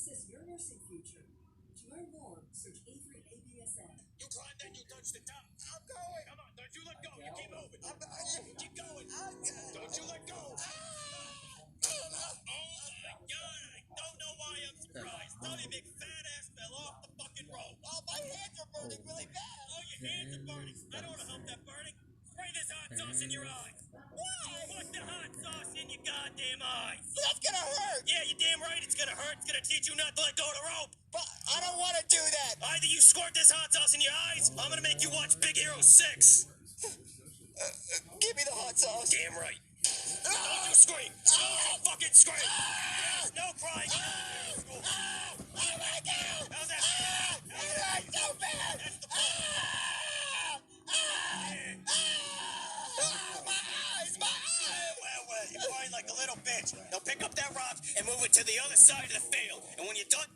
Access your nursing future. To learn more, search A3ABSN. You climb, then you touch the top. I'm going. Come on, don't you let go. You keep moving. Keep going. Don't you let go. Oh my God! I don't know why I'm surprised. Tony big fat ass fell off the fucking rope. Oh, my hands are burning really bad. Oh, your hands are burning. I don't want to help that burning. Spray this hot sauce in your eyes. Why? Put the hot sauce in your goddamn eyes. But that's gonna hurt. Yeah, you're damn right it's gonna hurt. It's gonna teach you not to let go of the rope. But I don't want to do that. Either you squirt this hot sauce in your eyes, I'm gonna make you watch Big Hero 6. Give me the hot sauce. Damn right. Don't you scream. Don't fucking scream. No crying. Oh my God. How's that? It hurts so bad. That's the point. My eyes, my eyes. Well, you're crying like a little bitch. Now pick up that rock and move it to the other side of the field. And when you're done,